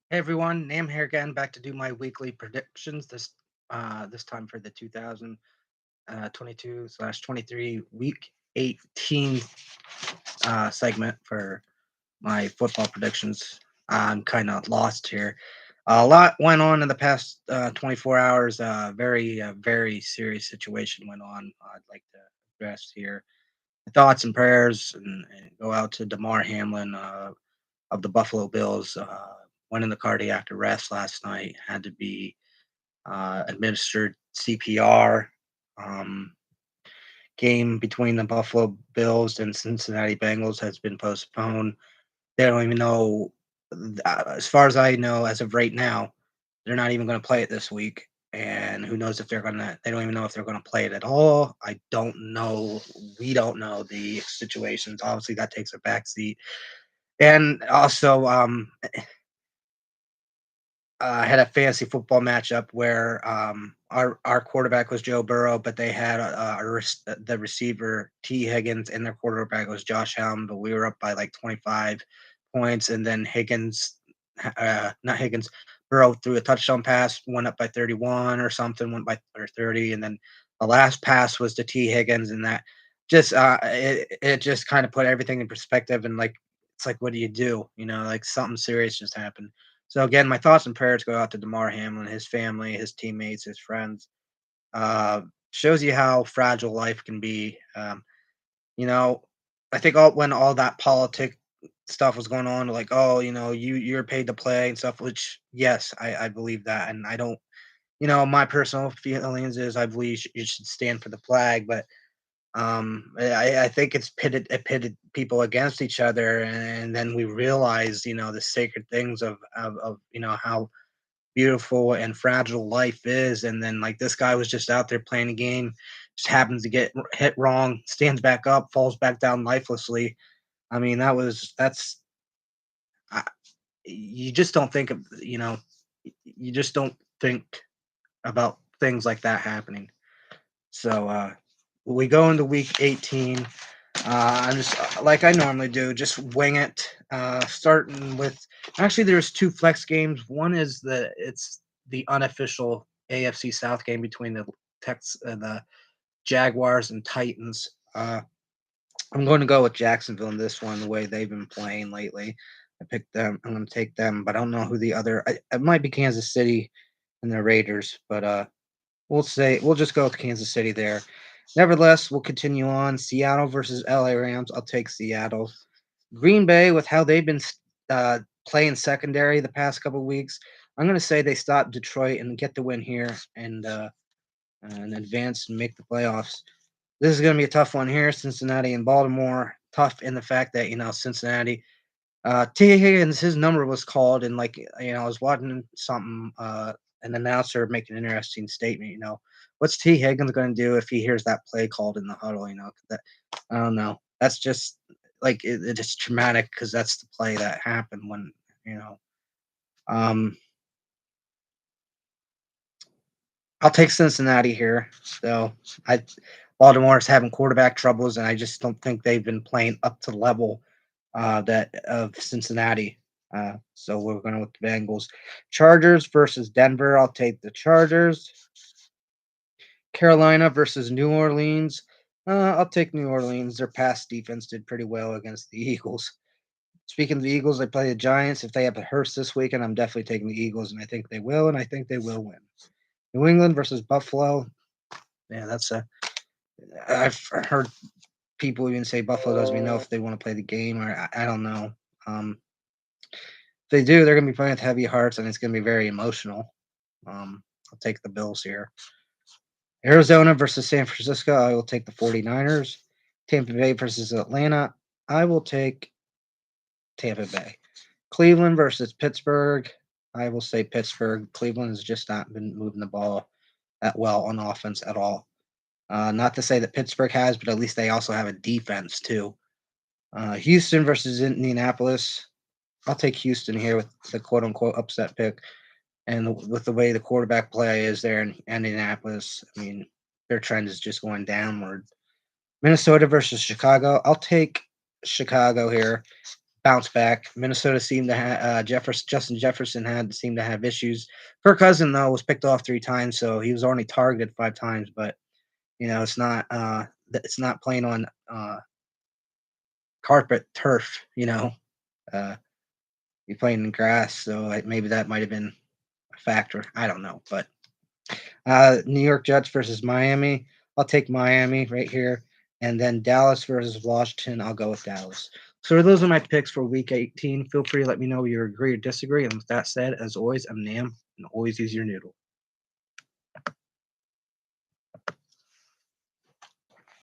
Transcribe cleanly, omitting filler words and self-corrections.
Hey everyone, Nam here again, back to do my weekly predictions. This time for the 2022/23 week 18 segment for my football predictions. I'm kind of lost here. A lot went on in the past 24 hours. Very serious situation went on. I'd like to address here. Thoughts and prayers and go out to Damar Hamlin of the Buffalo Bills. Went in the cardiac arrest last night. Had to be administered CPR. Um, Game between the Buffalo Bills and Cincinnati Bengals has been postponed. They don't even know, as far as I know, as of right now, they're not even going to play it this week. And who knows if they're going to, they don't even know if they're going to play it at all. I don't know. We don't know the situations. Obviously, that takes a backseat. And also, I had a fantasy football matchup where our quarterback was Joe Burrow, but they had the receiver T Higgins, and their quarterback was Josh Allen. But we were up by like 25 points, and then not Higgins, Burrow threw a touchdown pass, went up by 31 or something, went by or 30, and then the last pass was to T Higgins, and that just it just kind of put everything in perspective, and like it's like what do you do? You know, like something serious just happened. So again, my thoughts and prayers go out to Damar Hamlin, his family, his teammates, his friends. Shows you how fragile life can be. You know, I think when all that politic stuff was going on, like, oh, you're paid to play and stuff. Which yes, I believe that, and I don't. My personal feelings is I believe you should stand for the flag, but I think it pitted people against each other, and then we realize the sacred things of how beautiful and fragile life is. And then like this guy was just out there playing a game, just happens to get hit wrong, stands back up, falls back down lifelessly. I mean, that's I, you just don't think of you just don't think about things like that happening. So we go into week 18. I'm just like I normally do, just wing it. Starting with actually, there's two flex games. One is it's the unofficial AFC South game between the Jaguars and Titans. I'm going to go with Jacksonville in this one, the way they've been playing lately. I picked them. I'm going to take them, but I don't know who the other. It might be Kansas City and the Raiders, but we'll just go with Kansas City there. Nevertheless, we'll continue on. Seattle versus LA Rams. I'll take Seattle. Green Bay, with how they've been playing secondary the past couple of weeks, I'm going to say they stop Detroit and get the win here and advance and make the playoffs. This is going to be a tough one here. Cincinnati and Baltimore. Tough in the fact that Cincinnati. T. Higgins, his number was called, and like I was watching something. An announcer make an interesting statement. What's T. Higgins going to do if he hears that play called in the huddle? That I don't know. That's just like it's traumatic because that's the play that happened when you know. Um, I'll take Cincinnati here, though. I Baltimore's having quarterback troubles, and I just don't think they've been playing up to the level that of Cincinnati. So we're going with the Bengals. Chargers versus Denver. I'll take the Chargers. Carolina versus New Orleans. I'll take New Orleans. Their pass defense did pretty well against the Eagles. Speaking of the Eagles, they play the Giants. If they have a hearse this weekend, I'm definitely taking the Eagles, and I think they will, and I think they will win. New England versus Buffalo. Yeah, that's a. I've heard people even say Buffalo doesn't even know if they want to play the game, or I don't know. If they do, they're going to be playing with heavy hearts, and it's going to be very emotional. I'll take the Bills here. Arizona versus San Francisco. I will take the 49ers. Tampa Bay versus Atlanta. I will take Tampa Bay. Cleveland versus Pittsburgh. I will say Pittsburgh. Cleveland has just not been moving the ball that well on offense at all. Not to say that Pittsburgh has, but at least they also have a defense too. Houston versus Indianapolis. I'll take Houston here with the quote unquote upset pick. And with the way the quarterback play is there in Indianapolis, I mean, their trend is just going downward. Minnesota versus Chicago. I'll take Chicago here. bounce back. Minnesota seemed to have Justin Jefferson had seemed to have issues. Kirk Cousin though was picked off 3 times, so he was only targeted 5 times. But it's not playing on carpet turf. Uh, you're playing in grass, so maybe that might have been a factor. I don't know, but New York Jets versus Miami. I'll take Miami right here. And then Dallas versus Washington. I'll go with Dallas. So those are my picks for Week 18. Feel free to let me know you agree or disagree. And with that said, as always, I'm Nam, and always use your noodle.